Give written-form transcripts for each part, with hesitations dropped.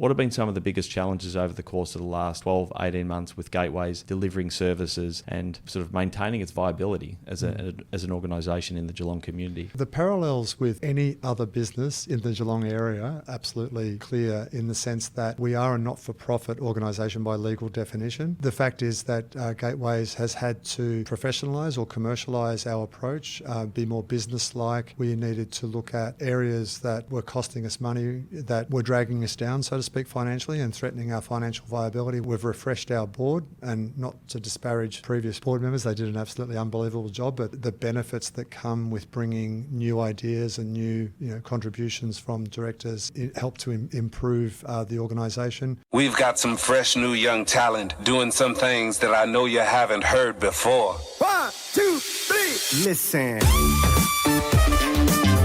What have been some of the biggest challenges over the course of the last 12, 18 months with Gateways delivering services and sort of maintaining its viability as an organisation in the Geelong community? The parallels with any other business in the Geelong area are absolutely clear in the sense that we are a not-for-profit organisation by legal definition. The fact is that Gateways has had to professionalise or commercialise our approach, be more business-like. We needed to look at areas that were costing us money, that were dragging us down, so to speak, financially and threatening our financial viability. We've refreshed our board, and not to disparage previous board members, they did an absolutely unbelievable job, but the benefits that come with bringing new ideas and new contributions from directors help to improve the organisation. We've got some fresh new young talent doing some things that I know you haven't heard before. 1, 2, 3, listen.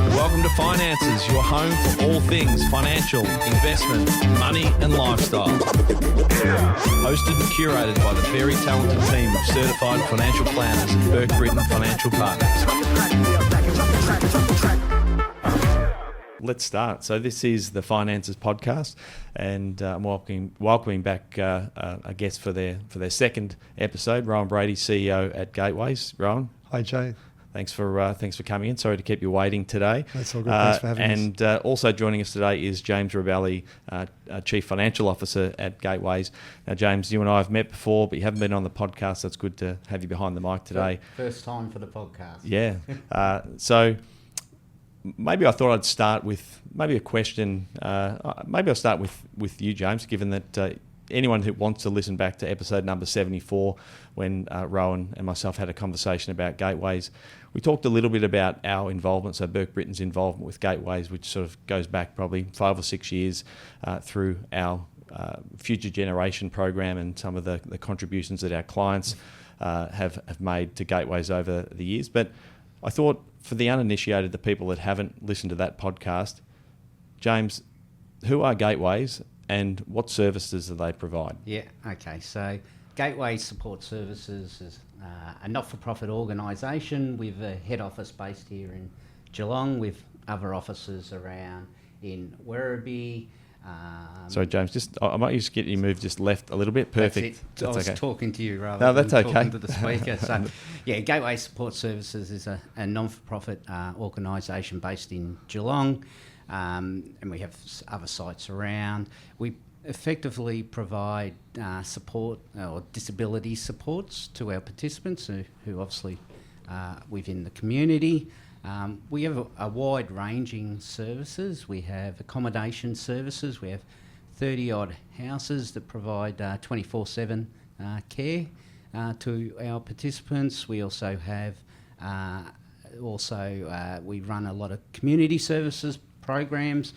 Welcome to Finances, your home for all things financial, investment, money and lifestyle. Hosted and curated by the very talented team of certified financial planners at Burke Britain Financial Partners. Let's start. So this is the Finances podcast, and I'm welcoming back a guest for their second episode, Rohan Braddy, CEO at Gateways. Rohan. Hi, Jay. Thanks for coming in. Sorry to keep you waiting today. That's all good. Thanks for having us. And also joining us today is James Rubeli, Chief Financial Officer at Gateways. Now, James, you and I have met before, but you haven't been on the podcast, so it's good to have you behind the mic today. First time for the podcast. Yeah. So maybe I thought I'd start with maybe a question. Maybe I'll start with you, James, given that anyone who wants to listen back to episode number 74, when Rohan and myself had a conversation about Gateways, we talked a little bit about our involvement, so Burke Britain's involvement with Gateways, which sort of goes back probably 5 or 6 years through our Future Generation program and some of the contributions that our clients have made to Gateways over the years. But I thought for the uninitiated, the people that haven't listened to that podcast, James, who are Gateways and what services do they provide? Yeah, okay. So Gateway Support Services is a not-for-profit organisation with a head office based here in Geelong, with other offices around in Werribee. Sorry, James, I might just get you moved just left a little bit. Perfect. That's I was talking to you rather than talking to the speaker. So, yeah, Gateway Support Services is a non-for-profit organisation based in Geelong. And we have other sites around. We effectively provide support or disability supports to our participants who obviously are within the community. We have a wide-ranging services. We have accommodation services. We have 30-odd houses that provide 24/7 care to our participants. We also have we run a lot of community services programs.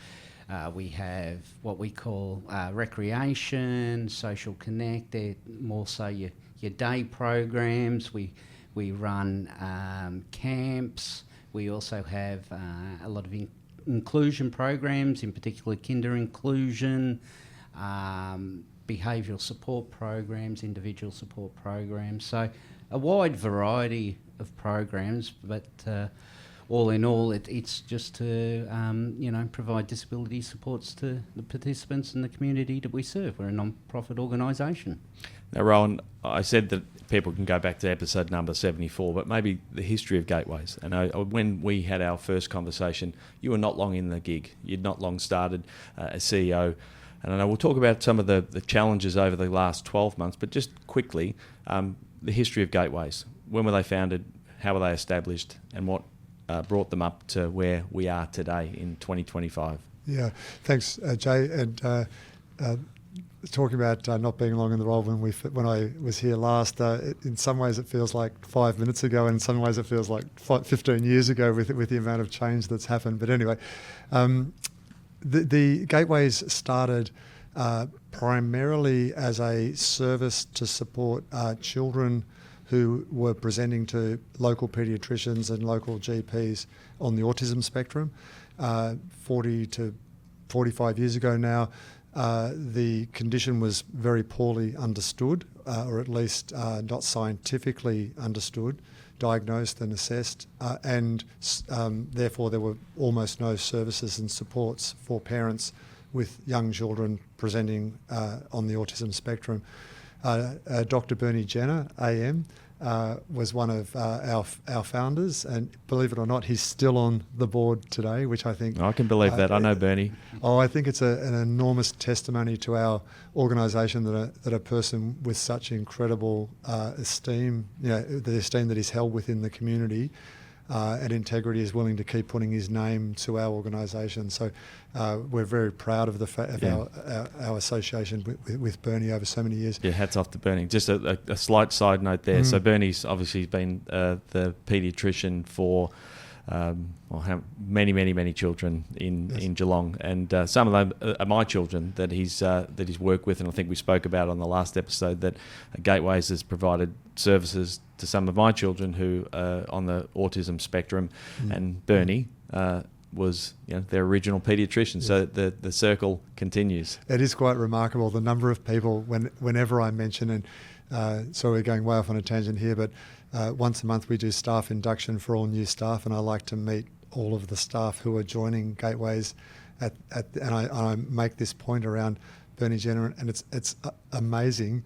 We have what we call recreation, social connect. They're more so your day programs. We run camps. We also have a lot of inclusion programs, in particular kinder inclusion, behavioural support programs, individual support programs. So a wide variety of programs, but all in all, it's just to provide disability supports to the participants and the community that we serve. We're a non-profit organisation. Now, Rohan, I said that people can go back to episode number 74, but maybe the history of Gateways. And when we had our first conversation, you were not long in the gig. You'd not long started as CEO. And I know we'll talk about some of the challenges over the last 12 months, but just quickly, the history of Gateways. When were they founded? How were they established? And what brought them up to where we are today in 2025? Yeah, thanks, Jay. And talking about not being long in the role when I was here last, in some ways it feels like 5 minutes ago, and in some ways it feels like 15 years ago with the amount of change that's happened. But anyway, the Gateways started primarily as a service to support children who were presenting to local paediatricians and local GPs on the autism spectrum. 40 to 45 years ago now, the condition was very poorly understood, or at least not scientifically understood, diagnosed and assessed, and therefore there were almost no services and supports for parents with young children presenting on the autism spectrum. Dr. Bernie Jenner, AM, was one of our founders, and believe it or not, he's still on the board today, which I think... I can believe that. I know Bernie. I think it's an enormous testimony to our organisation that a person with such incredible esteem, the esteem that he's held within the community and integrity, is willing to keep putting his name to our organisation. So we're very proud of our association with Bernie over so many years. Yeah, hats off to Bernie. Just a slight side note there. So Bernie's obviously been the paediatrician for many children in Geelong, and some of them are my children that he's worked with, and I think we spoke about on the last episode that Gateways has provided services to some of my children who are on the autism spectrum, and Bernie was their original paediatrician. Yes. So the circle continues. It is quite remarkable the number of people whenever I mention, and so we're going way off on a tangent here, but once a month we do staff induction for all new staff, and I like to meet all of the staff who are joining Gateways and I make this point around Bernie Jenner, and it's amazing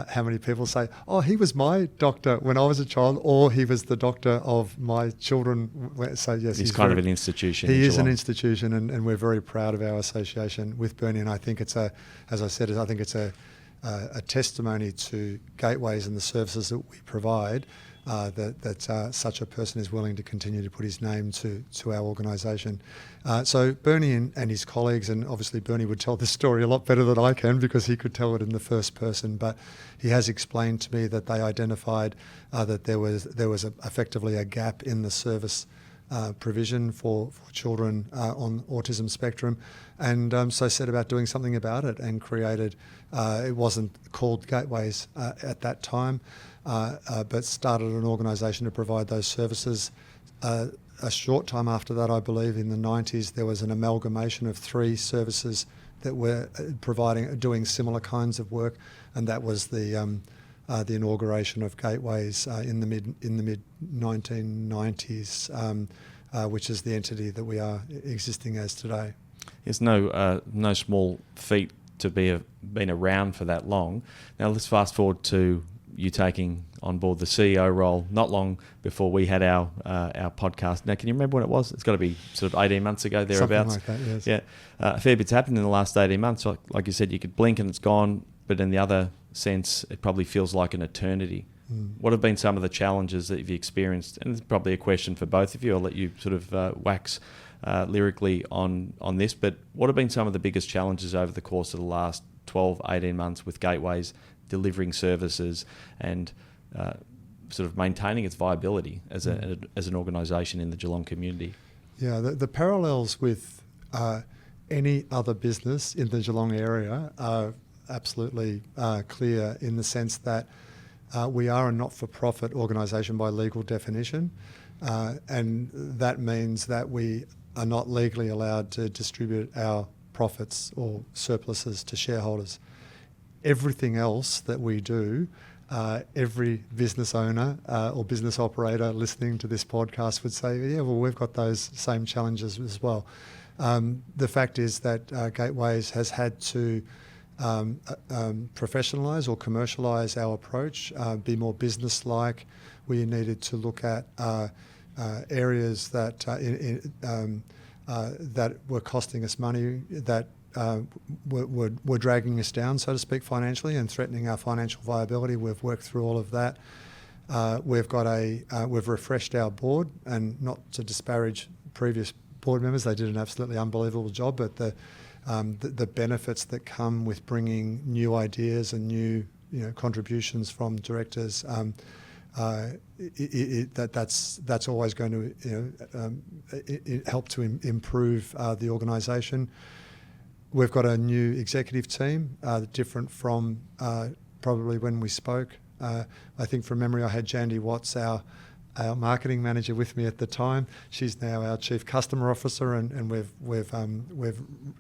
how many people say, oh, he was my doctor when I was a child, or he was the doctor of my children. So yes, he's kind of an institution. He is an institution, and we're very proud of our association with Bernie, and I think it's a testimony to Gateways and the services that we provide, that such a person is willing to continue to put his name to our organisation. So Bernie and his colleagues, and obviously Bernie would tell this story a lot better than I can because he could tell it in the first person, but he has explained to me that they identified that there was effectively a gap in the service provision for children on autism spectrum, and so set about doing something about it and created, it wasn't called Gateways at that time, but started an organisation to provide those services. A short time after that, I believe in the 90s, there was an amalgamation of 3 services that were doing similar kinds of work, and that was the inauguration of Gateways in the mid 1990s, which is the entity that we are existing as today. It's no small feat to been around for that long. Now let's fast forward to you taking on board the CEO role not long before we had our podcast. Now, can you remember when it was? It's got to be sort of 18 months ago, thereabouts. Something like that, yes. Yeah, a fair bit's happened in the last 18 months. Like you said, you could blink and it's gone, but in the other sense, it probably feels like an eternity. What have been some of the challenges that you've experienced? And it's probably a question for both of you. I'll let you sort of wax lyrically on this, but what have been some of the biggest challenges over the course of the last 12, 18 months with Gateways delivering services and sort of maintaining its viability as an organisation in the Geelong community? Yeah, the parallels with any other business in the Geelong area are absolutely clear, in the sense that we are a not-for-profit organisation by legal definition, and that means that we are not legally allowed to distribute our profits or surpluses to shareholders. Everything else that we do, every business owner or business operator listening to this podcast would say, yeah, well, we've got those same challenges as well. The fact is that Gateways has had to professionalise or commercialise our approach, be more business-like. We needed to look at areas that that were costing us money, that were dragging us down, so to speak, financially, and threatening our financial viability. We've worked through all of that. We've refreshed our board, and not to disparage previous board members, they did an absolutely unbelievable job, but the benefits that come with bringing new ideas and new contributions from directors, that's always going to help to improve the organisation. We've got a new executive team, different from probably when we spoke. I think from memory I had Jandy Watts, our marketing manager, with me at the time. She's now our chief customer officer, and we've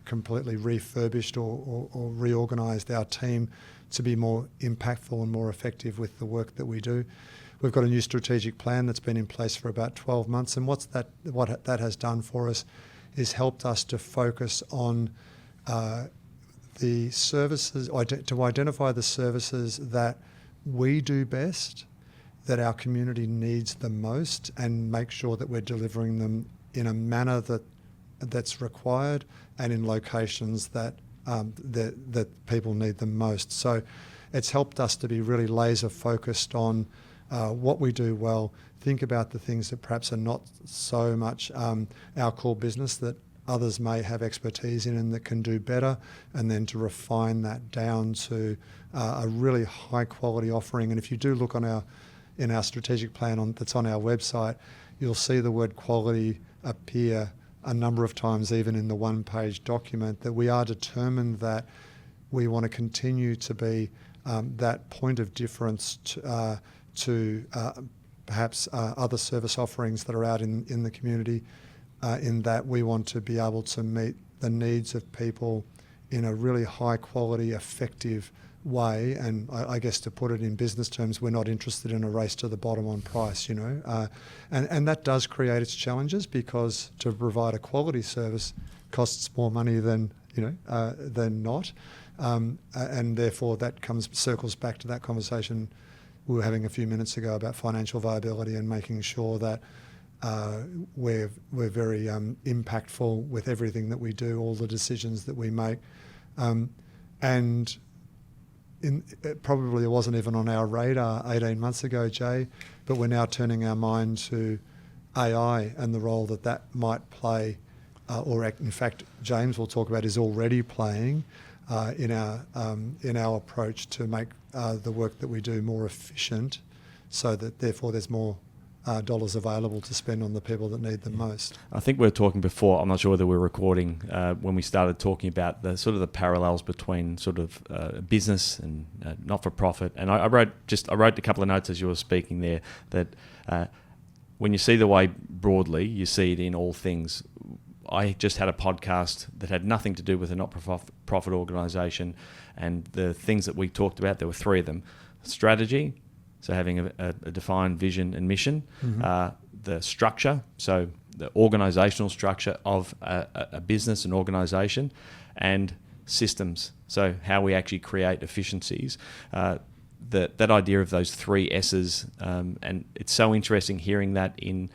completely refurbished or reorganised our team to be more impactful and more effective with the work that we do. We've got a new strategic plan that's been in place for about 12 months, and what that has done for us is helped us to focus on the services, to identify the services that we do best, that our community needs the most, and make sure that we're delivering them in a manner that's required and in locations that people need them most. So it's helped us to be really laser focused on what we do well, think about the things that perhaps are not so much our core business that others may have expertise in and that can do better, and then to refine that down to a really high quality offering. And if you do look in our strategic plan that's on our website, you'll see the word quality appear a number of times, even in the one-page document, that we are determined that we want to continue to be that point of difference to perhaps other service offerings that are out in the community, in that we want to be able to meet the needs of people in a really high-quality, effective way. And I guess to put it in business terms, we're not interested in a race to the bottom on price, and that does create its challenges, because to provide a quality service costs more money than not, and therefore that circles back to that conversation we were having a few minutes ago about financial viability and making sure that we're very impactful with everything that we do, all the decisions that we make, and probably it wasn't even on our radar 18 months ago, Jay, but we're now turning our mind to AI and the role that might play, or in fact, James will talk about is already playing in our approach to make the work that we do more efficient, so that therefore there's more dollars available to spend on the people that need them most. I think we were talking before, I'm not sure whether we're recording, when we started talking about the sort of the parallels between sort of business and not-for-profit. And I wrote a couple of notes as you were speaking there, that when you see the way broadly, you see it in all things. I just had a podcast that had nothing to do with a not-for-profit organisation, and the things that we talked about, there were three of them. Strategy, so having a defined vision and mission, the structure, so the organisational structure of a business and organisation, and systems, so how we actually create efficiencies. That idea of those three S's, and it's so interesting hearing that in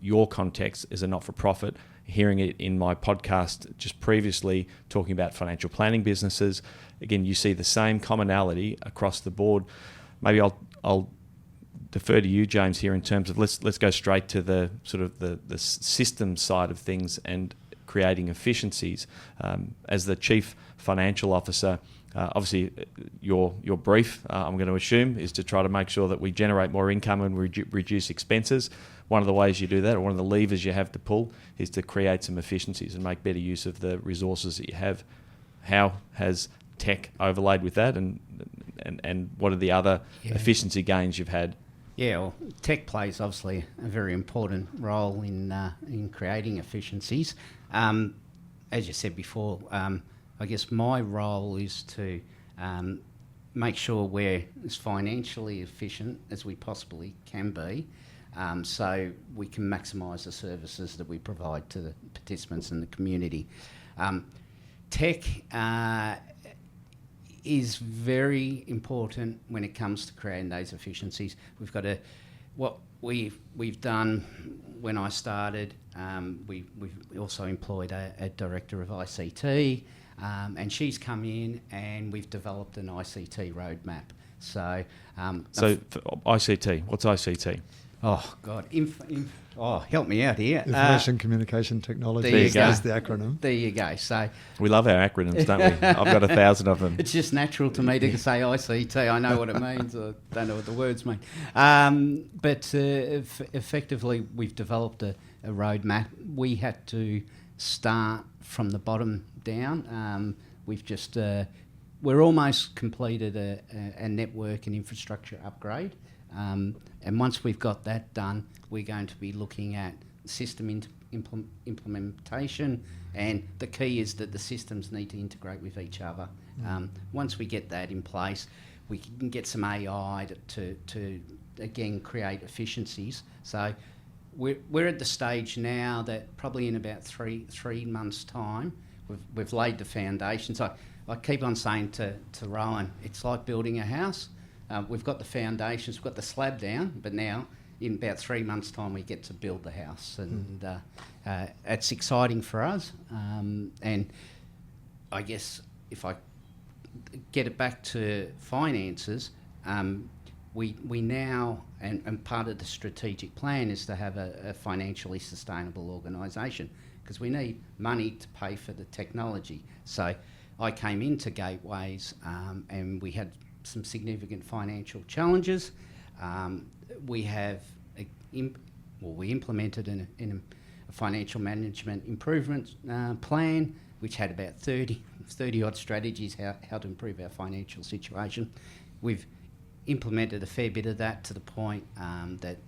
your context as a not-for-profit, hearing it in my podcast just previously talking about financial planning businesses. Again, you see the same commonality across the board. Maybe I'll defer to you, James, here in terms of let's go straight to the sort of the system side of things and creating efficiencies. As the Chief Financial Officer, obviously your brief, I'm going to assume, is to try to make sure that we generate more income and reduce expenses. One of the ways you do that, or one of the levers you have to pull, is to create some efficiencies and make better use of the resources that you have. How has tech overlaid with that, and what are the other efficiency gains you've had? Yeah, well, tech plays obviously a very important role in creating efficiencies. As you said before, I guess my role is to make sure we're as financially efficient as we possibly can be, so we can maximise the services that we provide to the participants in the community. Tech is very important when it comes to creating those efficiencies. We've got what we've done when I started. We've also employed a director of ICT, and she's come in and we've developed an ICT roadmap. So ICT, what's ICT? Oh God! Help me out here. Information Communication Technology is the acronym. There you go. So we love our acronyms, don't we? I've got 1,000 of them. It's just natural to me to say ICT. I know what it means. I don't know what the words mean. But effectively, we've developed a roadmap. We had to start from the bottom down. We're almost completed a network and infrastructure upgrade. And once we've got that done, we're going to be looking at system implementation, and the key is that the systems need to integrate with each other. Once we get that in place, we can get some AI to again create efficiencies. So we're at the stage now that probably in about three months' time, we've laid the foundations. I keep on saying to Rohan, it's like building a house. We've got the foundations, we've got the slab down, but now in about 3 months' time we get to build the house, and it's exciting for us. And I guess if I get it back to finances, we now, and part of the strategic plan is to have a financially sustainable organisation, because we need money to pay for the technology. So I came into Gateways and we had some significant financial challenges. We have we implemented in a financial management improvement plan, which had about 30 odd strategies how to improve our financial situation. We've implemented a fair bit of that to the point that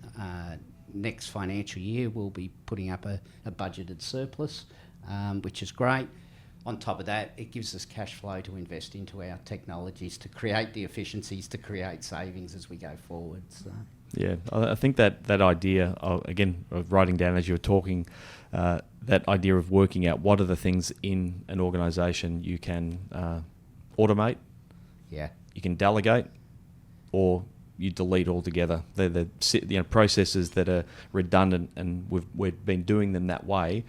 next financial year we'll be putting up a budgeted surplus, which is great. On top of that, it gives us cash flow to invest into our technologies, to create the efficiencies, to create savings as we go forward. So. Yeah, I think that idea, of writing down as you were talking, that idea of working out what are the things in an organisation you can automate, you can delegate, or you delete altogether. They're the processes that are redundant, and we've been doing them that way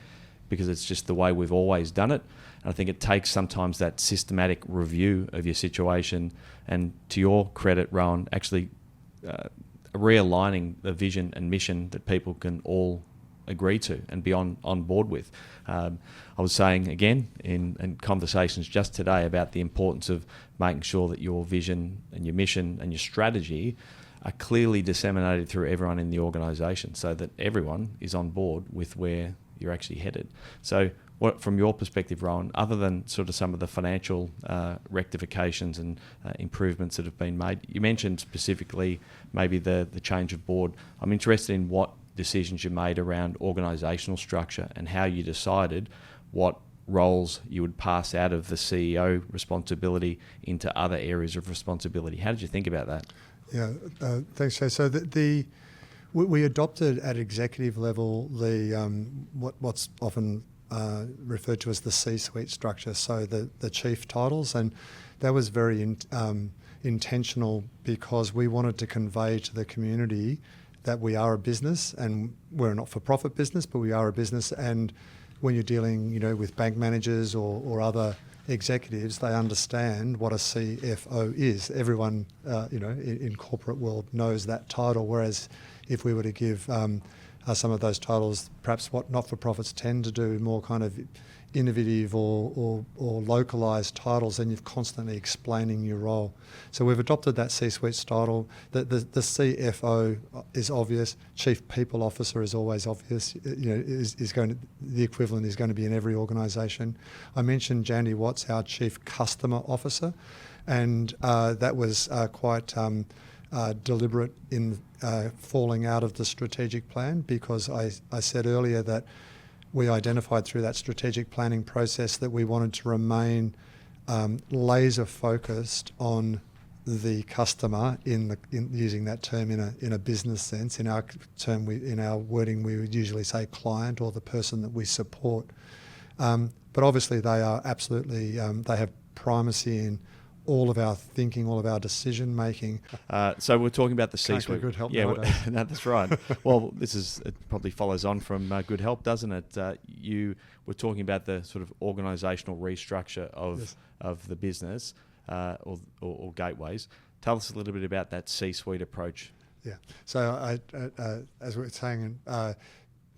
because it's just the way we've always done it. And I think it takes sometimes that systematic review of your situation, and to your credit, Rohan, actually realigning the vision and mission that people can all agree to and be on board with. I was saying again in conversations just today about the importance of making sure that your vision and your mission and your strategy are clearly disseminated through everyone in the organisation, so that everyone is on board with where you're actually headed. So what, from your perspective, Rohan, other than sort of some of the financial rectifications and improvements that have been made, you mentioned specifically maybe the change of board. I'm interested in what decisions you made around organisational structure and how you decided what roles you would pass out of the CEO responsibility into other areas of responsibility. How did you think about that? Yeah, thanks, Jay. So we adopted at executive level the what's often referred to as the C-suite structure, so the chief titles, and that was very intentional because we wanted to convey to the community that we are a business, and we're a not-for-profit business, but we are a business. And when you're dealing, with bank managers or other executives, they understand what a CFO is. Everyone, in corporate world knows that title. Whereas if we were to give some of those titles, perhaps what not-for-profits tend to do, more kind of innovative or localised titles, and you're constantly explaining your role. So we've adopted that C-suite title. The CFO is obvious. Chief People Officer is always obvious. The equivalent is going to be in every organisation. I mentioned Jandy Watts, our Chief Customer Officer, and that was quite deliberate in falling out of the strategic plan, because I said earlier that we identified through that strategic planning process that we wanted to remain laser focused on the customer in using that term in a business sense. In our term, in our wording, we would usually say client or the person that we support. But obviously, they are absolutely they have primacy in all of our thinking, all of our decision making. So we're talking about the C-suite. Can't get good help nowadays. No, that's right. Well, it probably follows on from Good Help, doesn't it? You were talking about the sort of organisational restructure of the business or Gateways. Tell us a little bit about that C-suite approach. Yeah. So as we were saying,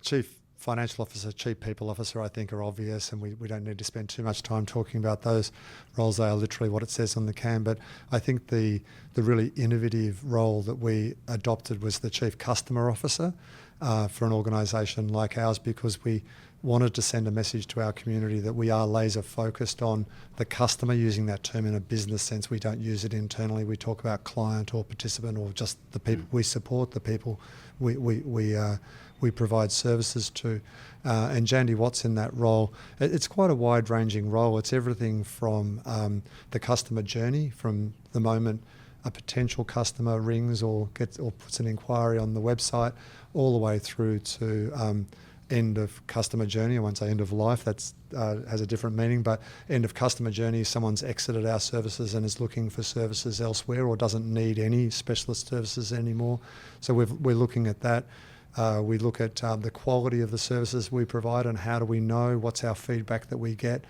Chief Financial Officer, Chief People Officer, I think are obvious, and we don't need to spend too much time talking about those roles. They are literally what it says on the can. But I think the really innovative role that we adopted was the Chief Customer Officer for an organisation like ours, because we wanted to send a message to our community that we are laser focused on the customer, using that term in a business sense. We don't use it internally. We talk about client or participant or just the people we support, the people we provide services to. And Jandy Watts in that role, it's quite a wide-ranging role. It's everything from the customer journey, from the moment a potential customer rings or puts an inquiry on the website, all the way through to end of customer journey. I won't say end of life, that's has a different meaning, but end of customer journey, someone's exited our services and is looking for services elsewhere or doesn't need any specialist services anymore. So we're looking at that. We look at the quality of the services we provide and how do we know, what's our feedback that we get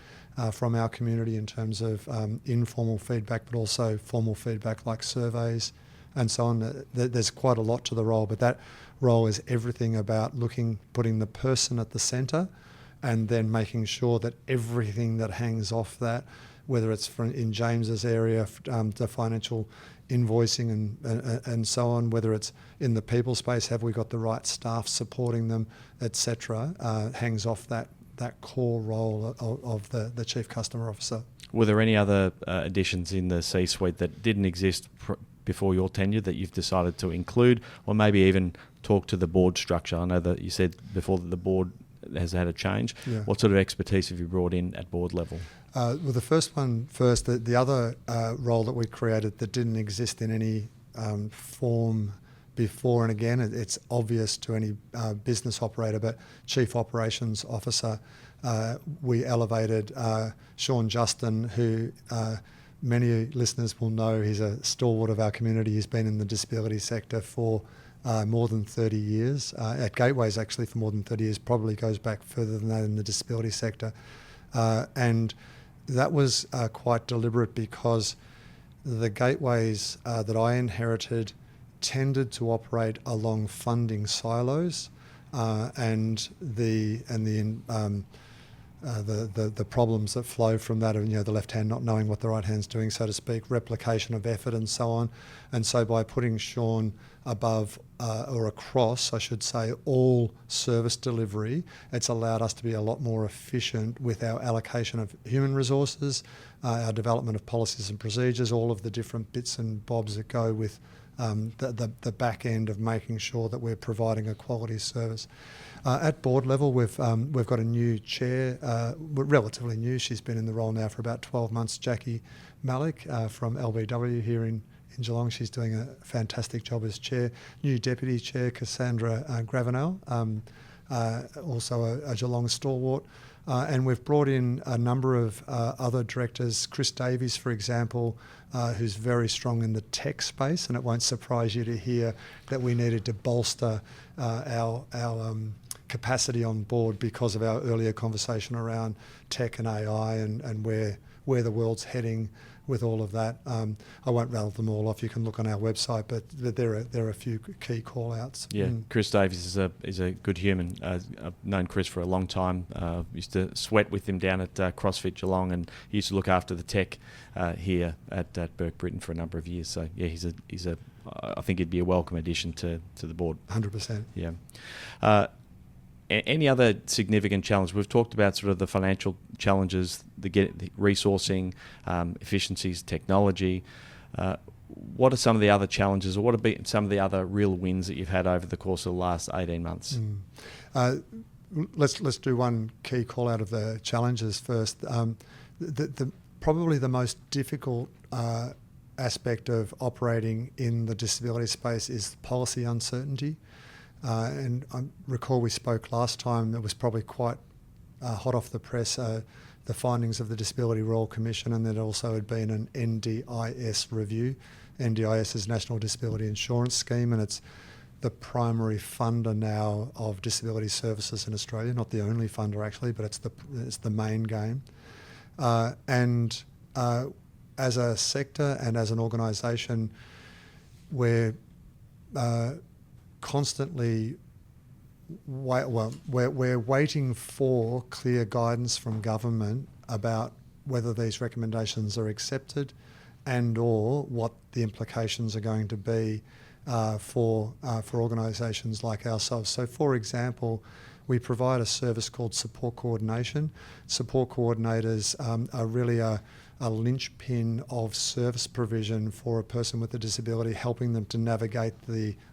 from our community in terms of informal feedback, but also formal feedback like surveys and so on. There's quite a lot to the role, but that role is everything about putting the person at the centre and then making sure that everything that hangs off that, whether it's in James's area, the financial invoicing and so on, whether it's in the people space, have we got the right staff supporting them, etc., hangs off that core role of the Chief Customer Officer. Were there any other additions in the C-suite that didn't exist before your tenure that you've decided to include, or maybe even talk to the board structure? I know that you said before that the board has had a change. Yeah. What sort of expertise have you brought in at board level? Well, the first one first, the other role that we created that didn't exist in any form before, and again, it's obvious to any business operator, but Chief Operations Officer, we elevated Sean Justin, who many listeners will know. He's a stalwart of our community. He's been in the disability sector for more than 30 years. At Gateways, actually, for more than 30 years, probably goes back further than that in the disability sector. And that was quite deliberate because the Gateways that I inherited tended to operate along funding silos, and the problems that flow from that, and the left hand not knowing what the right hand's doing, so to speak, replication of effort and so on. And so by putting Sean above or across, I should say, all service delivery, it's allowed us to be a lot more efficient with our allocation of human resources, our development of policies and procedures, all of the different bits and bobs that go with the back end of making sure that we're providing a quality service. At board level, we've got a new chair, relatively new. She's been in the role now for about 12 months, Jackie Malik from LBW here in Geelong. She's doing a fantastic job as chair. New deputy chair, Cassandra Gravenel, also a Geelong stalwart. And we've brought in a number of other directors, Chris Davies, for example, who's very strong in the tech space, and it won't surprise you to hear that we needed to bolster our capacity on board because of our earlier conversation around tech and AI and where the world's heading with all of that. I won't rattle them all off. You can look on our website, but there are a few key call-outs. Yeah, Chris Davies is a good human. I've known Chris for a long time. Used to sweat with him down at CrossFit Geelong, and he used to look after the tech here at Burke Britain for a number of years. So yeah, he's a I think he'd be a welcome addition to the board. 100%. Yeah. Any other significant challenge? We've talked about sort of the financial challenges, the resourcing, efficiencies, technology. What are some of the other challenges, or what have been some of the other real wins that you've had over the course of the last 18 months? Let's do one key call out of the challenges first. Probably the most difficult aspect of operating in the disability space is policy uncertainty. And I recall we spoke last time, it was probably quite hot off the press, the findings of the Disability Royal Commission, and there also had been an NDIS review. NDIS is National Disability Insurance Scheme, and it's the primary funder now of disability services in Australia. Not the only funder actually, but it's the main game. And as a sector and as an organisation, we're constantly we're waiting for clear guidance from government about whether these recommendations are accepted and or what the implications are going to be for organisations like ourselves. So, for example, we provide a service called support coordination. Support coordinators are really a linchpin of service provision for a person with a disability, helping them to navigate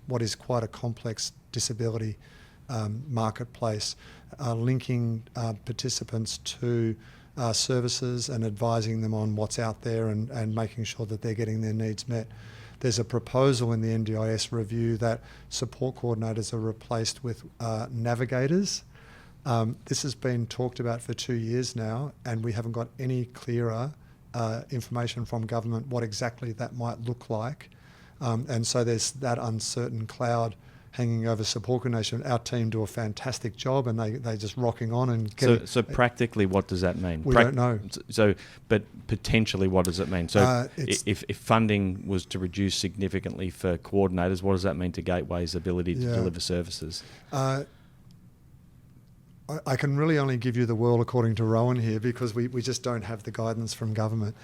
what is quite a complex disability marketplace, linking participants to services and advising them on what's out there and making sure that they're getting their needs met. There's a proposal in the NDIS review that support coordinators are replaced with navigators. This has been talked about for 2 years now, and we haven't got any clearer information from government what exactly that might look like. And so there's that uncertain cloud hanging over support coordination. Our team do a fantastic job, and they're just rocking on and getting... So practically, what does that mean? We don't know. So, but potentially, what does it mean? So if funding was to reduce significantly for coordinators, what does that mean to Gateway's ability to deliver services? I can really only give you the world according to Rohan here, because we just don't have the guidance from government.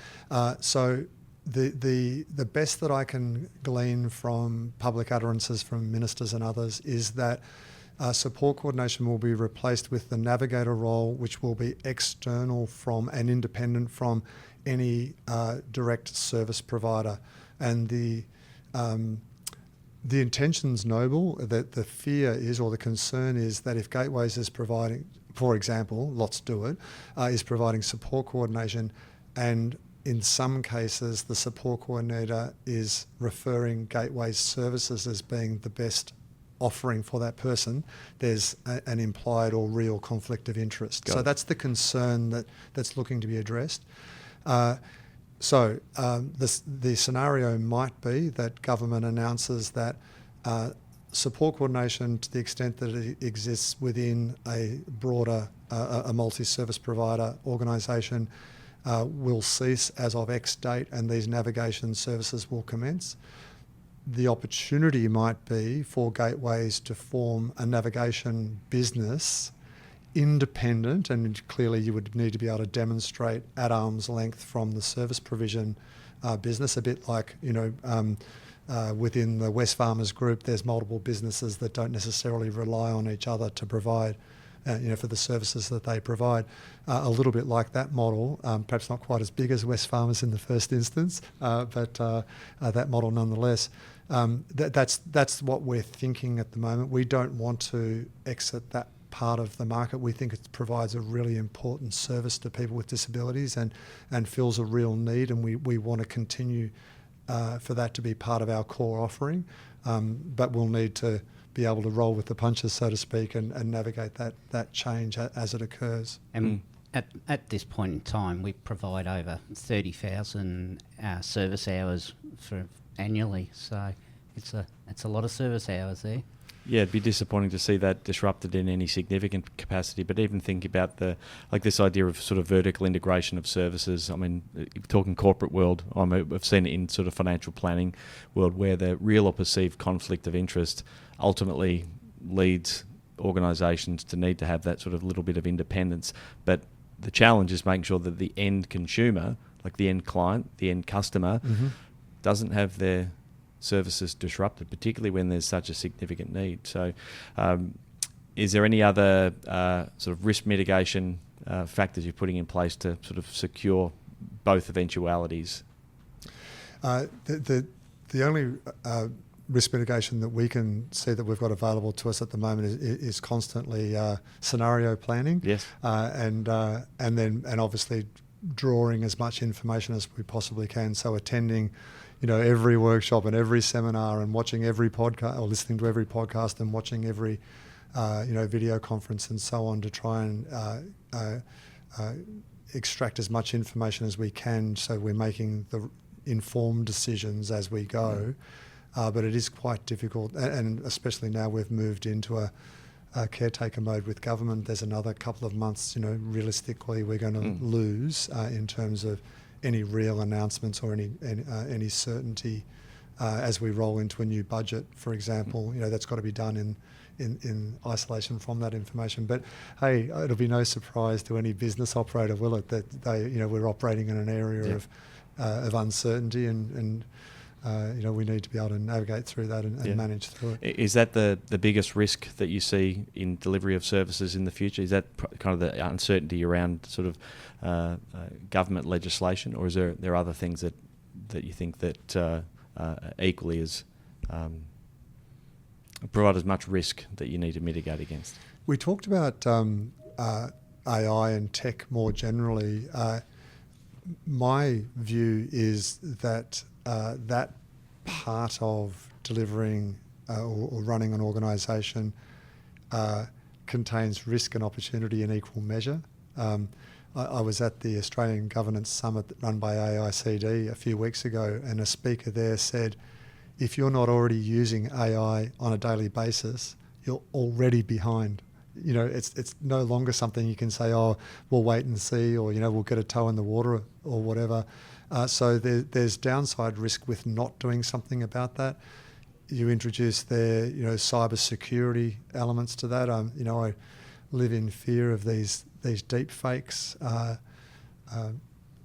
So the best that I can glean from public utterances from ministers and others is that support coordination will be replaced with the navigator role, which will be external from and independent from any direct service provider. And the intention's noble. That the fear is, or the concern is, that if Gateways is providing, for example, lots do it, is providing support coordination, and in some cases the support coordinator is referring Gateways services as being the best offering for that person, there's an implied or real conflict of interest. So that's the concern that's looking to be addressed. So the scenario might be that government announces that support coordination, to the extent that it exists within a broader, a multi-service provider organisation, will cease as of X date, and these navigation services will commence. The opportunity might be for Gateways to form a navigation business independent, and clearly you would need to be able to demonstrate at arm's length from the service provision business, a bit like, within the Wesfarmers Group, there's multiple businesses that don't necessarily rely on each other to provide, for the services that they provide. A little bit like that model, perhaps not quite as big as Wesfarmers in the first instance, but that model nonetheless. That's what we're thinking at the moment. We don't want to exit that part of the market. We think it provides a really important service to people with disabilities and fills a real need, and we want to continue for that to be part of our core offering. But we'll need to be able to roll with the punches, so to speak, and navigate that change as it occurs. And at this point in time, we provide over 30,000 service hours annually. So it's a lot of service hours there. Yeah, it'd be disappointing to see that disrupted in any significant capacity. But even think about this idea of sort of vertical integration of services. I mean, talking corporate world, I've seen it in sort of financial planning world, where the real or perceived conflict of interest ultimately leads organisations to need to have that sort of little bit of independence. But the challenge is making sure that the end consumer, like the end client, the end customer, doesn't have their services disrupted, particularly when there's such a significant need. So is there any other sort of risk mitigation factors you're putting in place to sort of secure both eventualities? The only risk mitigation that we can see that we've got available to us at the moment is constantly scenario planning. Yes. And obviously drawing as much information as we possibly can. So attending every workshop and every seminar, and watching every podcast, or listening to every podcast, and watching every video conference and so on, to try and extract as much information as we can, so we're making the informed decisions as we go. But it is quite difficult, and especially now we've moved into a caretaker mode with government. There's another couple of months, realistically, we're going to lose in terms of any real announcements or any certainty as we roll into a new budget, for example. That's got to be done in isolation from that information. But hey, it'll be no surprise to any business operator, will it, that we're operating in an area of uncertainty, and we need to be able to navigate through that and manage through it. Is that the biggest risk that you see in delivery of services in the future? Is that kind of the uncertainty around sort of government legislation, or is there other things that you think that equally as provide as much risk that you need to mitigate against? We talked about AI and tech more generally. My view is that that part of delivering or running an organisation contains risk and opportunity in equal measure. I was at the Australian Governance Summit run by AICD a few weeks ago, and a speaker there said, if you're not already using AI on a daily basis, you're already behind. You know, it's no longer something you can say, oh, we'll wait and see, or, you know, we'll get a toe in the water or whatever. So there's downside risk with not doing something about that. You introduce there, you know, cyber security elements to that. You know, I live in fear of these deep fakes.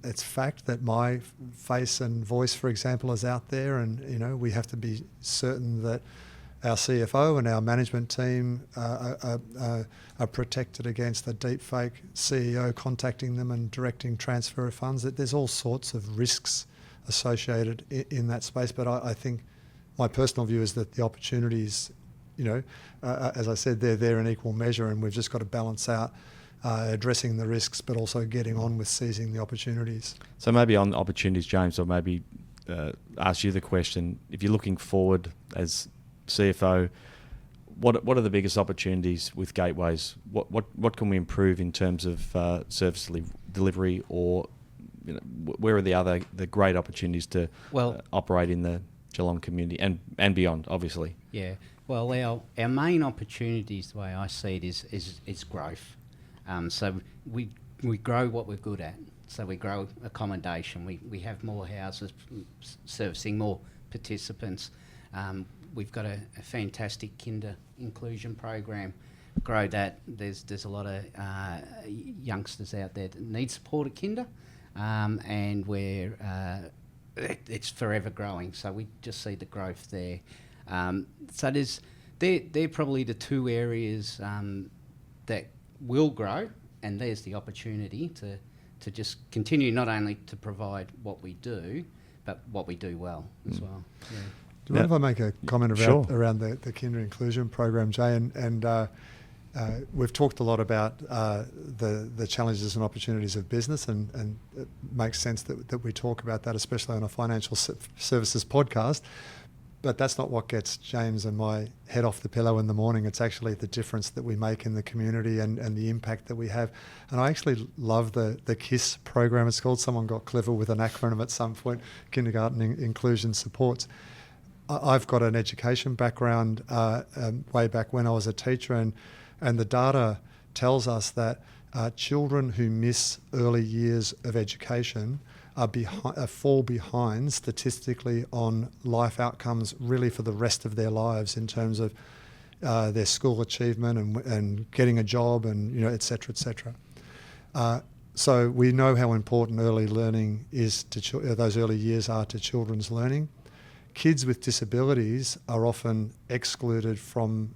It's fact that my face and voice, for example, is out there, and, you know, we have to be certain that our CFO and our management team are protected against the deep fake CEO contacting them and directing transfer of funds. There's all sorts of risks associated in that space, but I think my personal view is that the opportunities, you know, as I said, they're there in equal measure, and we've just got to balance out addressing the risks, but also getting on with seizing the opportunities. So maybe on opportunities, James, or maybe ask you the question, if you're looking forward as CFO, what are the biggest opportunities with Gateways? What can we improve in terms of service delivery, or, you know, where are the great opportunities to operate in the Geelong community and beyond, obviously? Yeah, well, our main opportunities, the way I see it, is growth. So we grow what we're good at. So we grow accommodation. We have more houses servicing more participants. We've got a fantastic kinder inclusion program. Grow that. There's a lot of youngsters out there that need support at kinder, and it's forever growing. So we just see the growth there. So they're probably the two areas that will grow, and there's the opportunity to just continue not only to provide what we do, but what we do well as well. Yeah. Do you mind if I make a comment around the Kinder Inclusion Program, Jay? And we've talked a lot about the challenges and opportunities of business, and it makes sense that we talk about that, especially on a financial services podcast. But that's not what gets James and my head off the pillow in the morning. It's actually the difference that we make in the community and the impact that we have. And I actually love the KISS program, it's called. Someone got clever with an acronym at some point, Kindergarten Inclusion Supports. I've got an education background way back when I was a teacher, and the data tells us that children who miss early years of education fall behind statistically on life outcomes really for the rest of their lives in terms of their school achievement and getting a job, and, you know, et cetera, et cetera. So we know how important early learning is those early years are to children's learning. Kids with disabilities are often excluded from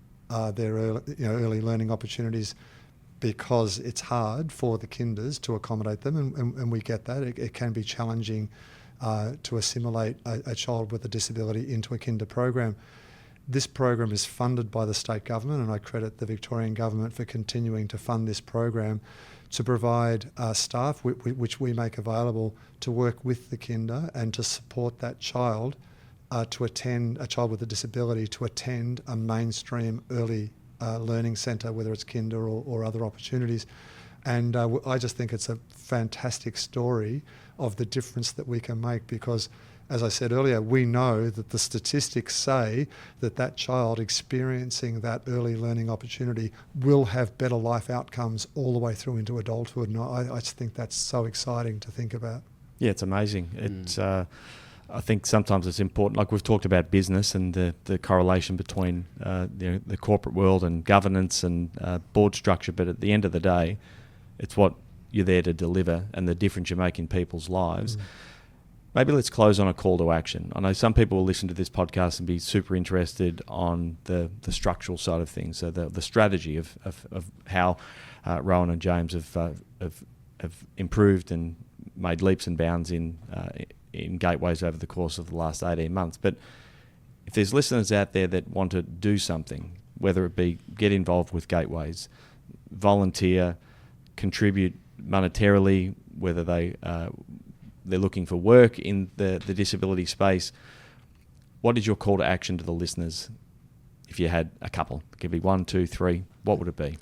their early learning opportunities because it's hard for the kinders to accommodate them, and we get that. It can be challenging to assimilate a child with a disability into a kinder program. This program is funded by the state government, and I credit the Victorian government for continuing to fund this program to provide staff, which we make available, to work with the kinder and to support that child to attend, a child with a disability, to attend a mainstream early learning centre, whether it's kinder or other opportunities. And I just think it's a fantastic story of the difference that we can make, because, as I said earlier, we know that the statistics say that child experiencing that early learning opportunity will have better life outcomes all the way through into adulthood. And I just think that's so exciting to think about. Yeah, it's amazing. It's I think sometimes it's important, like we've talked about business and the correlation between the corporate world and governance and board structure, but at the end of the day, it's what you're there to deliver and the difference you make in people's lives. Maybe let's close on a call to action. I know some people will listen to this podcast and be super interested on the structural side of things, so the strategy of how Rohan and James have improved and made leaps and bounds in Gateways over the course of the last 18 months. But if there's listeners out there that want to do something, whether it be get involved with Gateways, volunteer, contribute monetarily, whether they're looking for work in the disability space, what is your call to action to the listeners? If you had a couple, it could be 1, 2, 3, what would it be?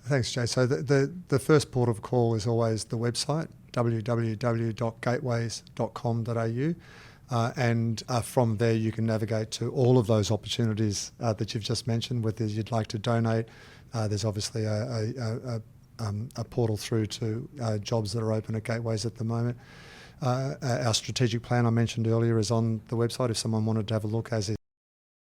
Thanks, Jay. So the first port of call is always the website, www.gateways.com.au. And from there you can navigate to all of those opportunities that you've just mentioned. Whether you'd like to donate, there's obviously a portal through to jobs that are open at Gateways at the moment. Our strategic plan I mentioned earlier is on the website if someone wanted to have a look, as is